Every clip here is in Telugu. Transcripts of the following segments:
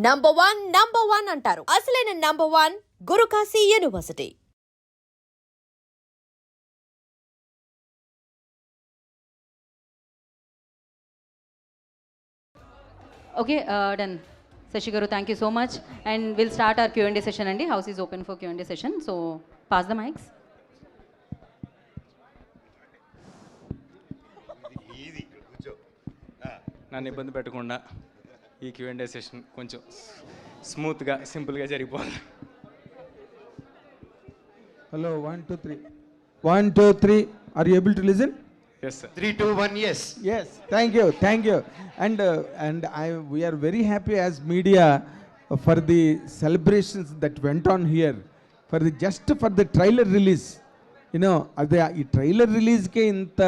నంబర్ వన్ అంటారు. అసలైన number one Gurukashi university. Okay, done. Sashi Garu, thank you so much. And we'll start our Q&A session. Andy, house is open for Q&A session. So, pass the mics. నన్ను ఇబ్బంది పెట్టకుండా ఈ Q&A సెషన్ కొంచెం స్మూత్గా సింపుల్గా జరిగిపోవాలి. Hello, 1 2 3. 1 2 3. Are you able to listen? Yes sir. 3 2 1 yes. Yes. Thank you. And we are very happy as media for the celebrations that went on here just for the trailer release. You know, అదే ఈ ట్రైలర్ రిలీజ్కే ఇంత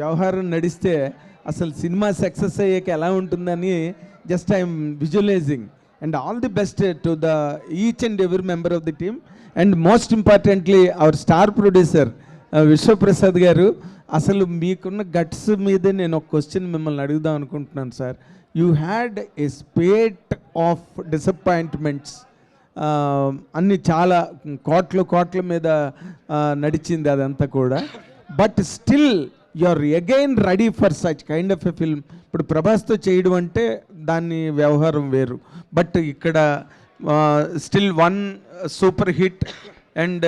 వ్యవహారం నడిస్తే అసలు సినిమా సక్సెస్ అయ్యాక ఎలా ఉంటుందని just I'm visualising. And all the best to the each and every member of the team and most importantly our star producer Vishwaprasad garu. అసలు మీకున్న గట్స్ మీదే నేను ఒక క్వశ్చన్ మిమ్మల్ని అడుగుదాం అనుకుంటున్నాను sir. You had a spate of disappointments. అన్ని చాలా కోట్ల మీద నడిచింది అదంతా కూడా. But still you are again ready for such kind of a film. ఇప్పుడు ప్రభాస్తో చేయడం అంటే దాని వ్యవహారం వేరు. బట్ ఇక్కడ still one super hit and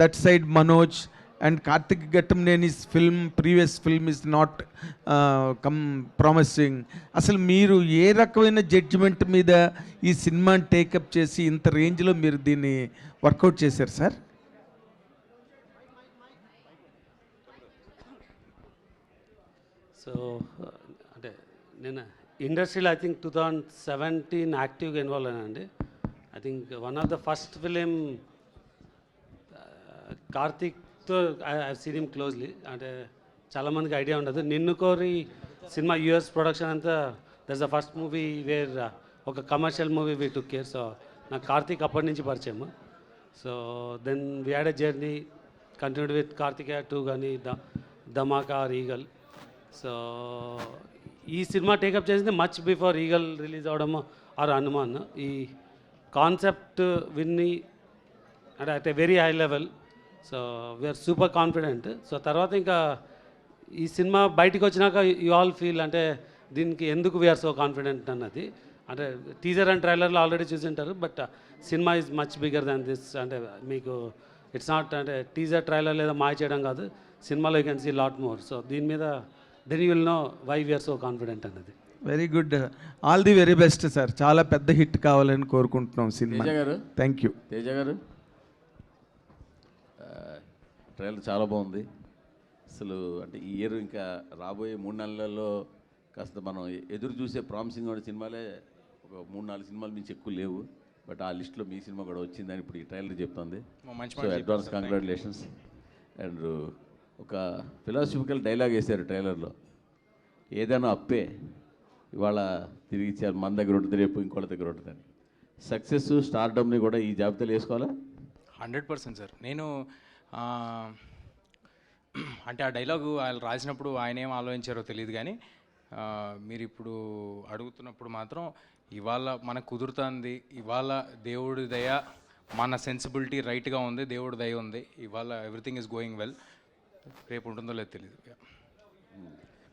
that side Manoj and Karthik Gattamneni's previous film is not promising. అసలు మీరు ఏ రకమైన జడ్జిమెంట్ మీద ఈ సినిమాని టేకప్ చేసి ఇంత రేంజ్లో మీరు దీన్ని వర్కౌట్ చేశారు సార్? సో అంటే నేను ఇండస్ట్రీలో ఐ థింక్ 2017 యాక్టివ్గా ఇన్వాల్వ్ అయినండి. I think one of the first film కార్తిక్తో ఐ సీన్ హిమ్ క్లోజ్లీ. అంటే చాలామందికి ఐడియా ఉండదు. నిన్ను కోరి సినిమా యూఎస్ ప్రొడక్షన్ అంతా that's the first movie where ఒక commercial movie we took care. So నాకు కార్తిక్ అప్పటి నుంచి పరిచయం. So then we had a journey continued with Karthikeya 2 కానీ ధమాకా ఆర్ ఈగల్. సో ఈ సినిమా టేకప్ చేసింది మచ్ బిఫోర్ ఈగల్ రిలీజ్ అవడము ఆర్ హనుమాన్. ఈ కాన్సెప్ట్ విన్ని అంటే at a very high level. So we are super confident. So తర్వాత ఇంకా ఈ సినిమా బయటికి వచ్చినాక యూ ఆల్ ఫీల్ అంటే దీనికి ఎందుకు వీఆర్ సో కాన్ఫిడెంట్ అన్నది. అంటే టీజర్ అండ్ ట్రైలర్లో ఆల్రెడీ చూసి ఉంటారు. బట్ సినిమా is much bigger than this. అంటే మీకు ఇట్స్ నాట్ అంటే టీజర్ ట్రైలర్ లేదా మాయ చేయడం కాదు. సినిమాలో you can see lot more. So దీని మీద then you will know why we are so confident అన్నది. Very good. All the very best sir. చాలా పెద్ద హిట్ కావాలని కోరుకుంటున్నాం సినిమా. Thank you. తేజ గారు, ట్రైలర్ చాలా బాగుంది. అసలు అంటే ఈ ఇయర్ ఇంకా రాబోయే 3 నెలల్లో కాస్త మనం ఎదురు చూసే ప్రామిసింగ్ ఉన్న సినిమాలే ఒక 3-4 సినిమాలు మించి ఎక్కువ లేవు. బట్ ఆ లిస్ట్లో మీ సినిమా కూడా వచ్చిందని ఇప్పుడు ఈ ట్రైలర్ చెప్తుంది. So advance congratulations. అండ్ ఒక ఫిలాసఫికల్ డైలాగ్ వేశారు ట్రైలర్లో, ఏదైనా అప్పే ఇవాళ తిరిగి ఇచ్చారు, మన దగ్గర ఉంటుంది రేపు ఇంకోళ్ళ దగ్గర ఉంటుందని. సక్సెస్ స్టార్డమ్ని కూడా ఈ జాబితాలో వేసుకోవాలా? 100% సార్. నేను అంటే ఆ డైలాగు ఆయన రాసినప్పుడు ఆయన ఏం ఆలోచించారో తెలియదు కానీ మీరు ఇప్పుడు అడుగుతున్నప్పుడు మాత్రం ఇవాళ మనకు కుదురుతుంది. ఇవాళ దేవుడి దయ, మన సెన్సిబిలిటీ రైట్గా ఉంది, దేవుడి దయ ఉంది. ఇవాళ ఎవ్రీథింగ్ ఈజ్ గోయింగ్ వెల్. రేపు ఉంటుందో లేదో తెలియదు.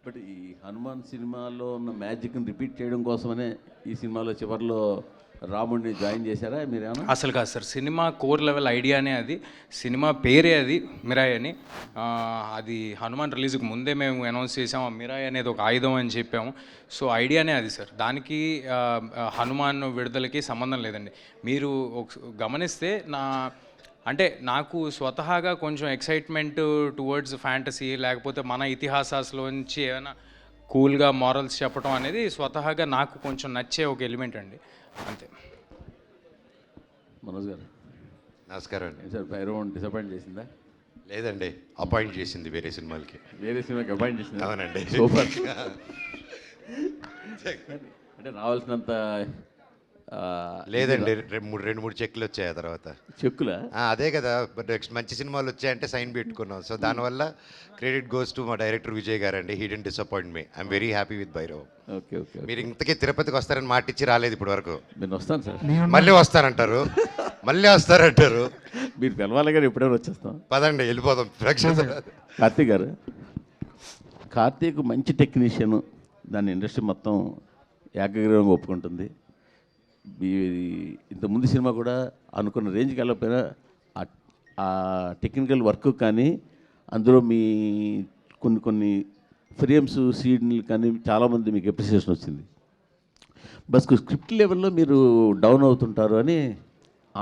బట్ ఈ హనుమాన్ సినిమాలో ఉన్న మ్యాజిక్ని రిపీట్ చేయడం కోసమనే ఈ సినిమాలో చివరిలో రాముడిని జాయిన్ చేశారా మీరేమన్నా? అసలు కాదు సార్. సినిమా కోర్ లెవెల్ ఐడియానే అది. సినిమా పేరే అది మిరాయ్ అని. అది హనుమాన్ రిలీజ్కి ముందే మేము అనౌన్స్ చేసాము. మిరాయ్ అనేది ఒక ఆయుధం అని చెప్పాము. సో ఐడియానే అది సార్. దానికి హనుమాన్ విడుదలకి సంబంధం లేదండి. మీరు గమనిస్తే అంటే నాకు స్వతహాగా కొంచెం ఎక్సైట్మెంట్ టువర్డ్స్ ఫ్యాంటసీ లేకపోతే మన ఇతిహాసాల్లోంచి ఏమైనా కూల్గా మారల్స్ చెప్పడం అనేది స్వతహాగా నాకు కొంచెం నచ్చే ఒక ఎలిమెంట్ అండి, అంతే. మనోజ్ గారు నమస్కారం అండి. సార్ భైరవం డిసప్పాయింట్ చేసిందా? లేదండి, అపాయింట్ చేసింది వేరే సినిమాలకి. వేరే సినిమాకి అపాయింట్ చేసింది? అవునండి. సూపర్. అంటే రావాల్సినంత లేదండి, రెండు మూడు చెక్లు వచ్చాయి ఆ తర్వాత. చెక్కులా? అదే కదా, నెక్స్ట్ మంచి సినిమాలు వచ్చాయంటే సైన్ పెట్టుకున్నాం. సో దానివల్ల క్రెడిట్ గోస్ టు మా డైరెక్టర్ విజయ్ గారండి. He didn't disappoint me. I'm very happy with Bhairav. Okay okay. మీరు ఇంతకీ తిరుపతికి వస్తారని మాటిచ్చి రాలేదు ఇప్పటి వరకు. నేను వస్తాను సార్. మళ్ళీ వస్తారంటారు, మళ్ళీ వస్తారంటారు. మీరు పిలవాలి కానీ ఎప్పుడైనా వచ్చేస్తాం. పదండి వెళ్ళిపోదాం ప్రేక్షకులు. కార్తీక్ గారు, కార్తీక్ మంచి టెక్నీషియన్, దాని ఇండస్ట్రీ మొత్తం ఏకగ్రీవంగా ఒప్పుకుంటుంది. ఇంతకుముందు సినిమా కూడా అనుకున్న రేంజ్కి వెళ్ళకపోయినా ఆ టెక్నికల్ వర్క్ కానీ అందులో మీ కొన్ని ఫ్రేమ్స్ సీన్లు కానీ చాలామంది మీకు అప్రిసియేషన్ వచ్చింది. బస్ స్క్రిప్ట్ లెవెల్లో మీరు డౌన్ అవుతుంటారు అని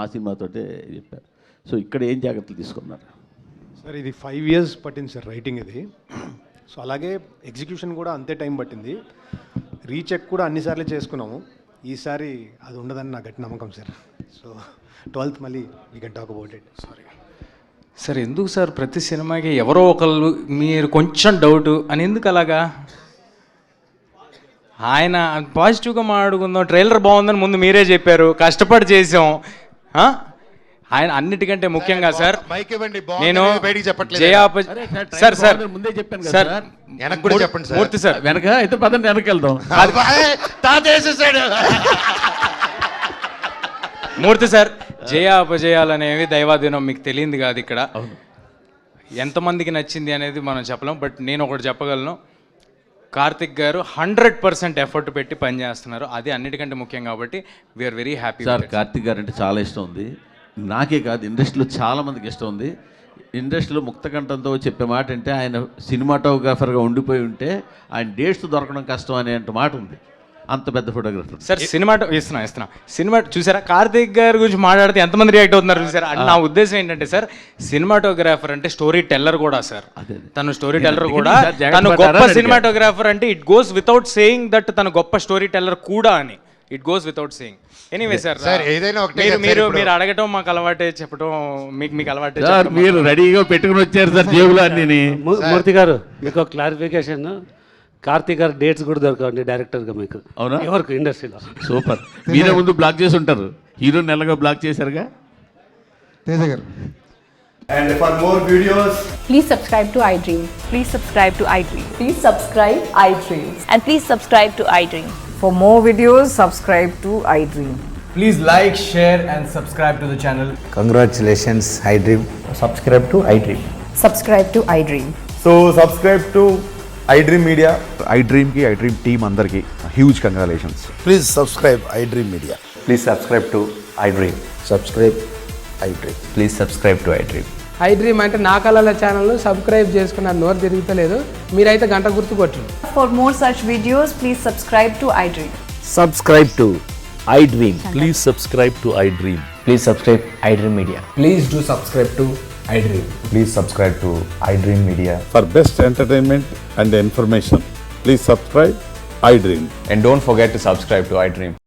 ఆ సినిమాతోటే చెప్పారు. సో ఇక్కడ ఏం జాగ్రత్తలు తీసుకున్నారు సార్? ఇది 5 years పట్టింది సార్ రైటింగ్ ఇది. సో అలాగే ఎగ్జిక్యూషన్ కూడా అంతే టైం పట్టింది. రీచెక్ కూడా అన్నిసార్లు చేసుకున్నాము. ఈసారి అది ఉండదని నా గట్టి నమ్మకం సార్. సో 12th మళ్ళీ we can talk about it. Sorry sir, ఎందుకు సార్ ప్రతి సినిమాకి ఎవరో ఒకళ్ళు మీరు కొంచెం డౌట్ అని ఎందుకు అలాగా? ఆయన పాజిటివ్గా మాట్లాడుకుందాం, ట్రైలర్ బాగుందని ముందు మీరే చెప్పారు, కష్టపడి చేసాం. ఆయన అన్నిటికంటే ముఖ్యంగా సార్ నేను సార్ సార్ ముందే చెప్పాను సార్, సార్. వెనక్కి కూడా చెప్పండి సార్. మూర్తి సార్ వెనక అయితే పదండి వెనక్కి వెళ్దాం. మూర్తి సార్, జయ అపజయాలు అనేవి దైవాధీనం, మీకు తెలియంది కాదు. ఇక్కడ ఎంతమందికి నచ్చింది అనేది మనం చెప్పలేం. బట్ నేను ఒకటి చెప్పగలను, కార్తిక్ గారు 100% ఎఫర్ట్ పెట్టి పనిచేస్తున్నారు. అది అన్నిటికంటే ముఖ్యం కాబట్టి we are very happy. Sir Karthik garu అంటే చాలా ఇష్టం ఉంది, నాకే కాదు ఇండస్ట్రీలో చాలామందికి ఇష్టం ఉంది. ఇండస్ట్రీలో ముక్తకంఠంతో చెప్పే మాట అంటే ఆయన సినిమాటోగ్రాఫర్గా ఉండిపోయి ఉంటే ఆయన డేట్స్ దొరకడం కష్టం అనే మాట ఉంది. అంత పెద్ద ఫోటోగ్రాఫర్ సార్. ఇస్తున్నా సినిమా చూసారా? కార్తిక్ గారి గురించి మాట్లాడితే ఎంతమంది రియాక్ట్ అవుతున్నారు చూసారా? నా ఉద్దేశం ఏంటంటే సార్, సినిమాటోగ్రాఫర్ అంటే స్టోరీ టెల్లర్ కూడా సార్. తను స్టోరీ టెల్లర్ కూడా, తను గొప్ప సినిమాటోగ్రాఫర్ అంటే it goes without saying that తను గొప్ప స్టోరీ టెల్లర్ కూడా అని. It goes without saying. Anyway sir, ఏదైనా మీరు అడగటం మాకు అలవాటే, చెప్పడం మీకు అలవాటే. మీరు రెడీగా పెట్టుకుని వచ్చారు సార్ జేబులో అన్ని. మూర్తి గారు, మీకు క్లారిఫికేషన్, కార్తీక్ గారు డేట్స్ కూడా దొరకవండి డైరెక్టర్గా మీకు. అవునా? ఎవరికి ఇండస్ట్రీలో. సూపర్. మీరే ముందు బ్లాక్ చేసి ఉంటారు, హీరో నెలగా బ్లాక్ చేశారుగా. తేజ గారు. And for more videos, please subscribe to iDream. Please subscribe to iDream. Please subscribe iDream. And please subscribe to iDream. For more videos, subscribe to iDream. please like, share and subscribe to the channel. Congratulations, iDream. Subscribe to iDream. Subscribe to iDream. So subscribe to iDream Media. iDream ki iDream team andarki huge congratulations. Please subscribe iDream Media. Please subscribe to iDream. Subscribe iDream. Please subscribe to iDream. iDream అంటే నా కళల ఛానల్ను సబ్స్క్రైబ్ చేసుకున్న నోరు తిరుగుతలేదు, మీరైతే గంట గుర్తు కొట్టండి. For more such videos, please subscribe to iDream. Subscribe to iDream. Please subscribe to iDream. Please subscribe iDream Media. Please do subscribe to iDream. Please subscribe to iDream Media. For best entertainment and information, please subscribe iDream. And don't forget to subscribe to iDream.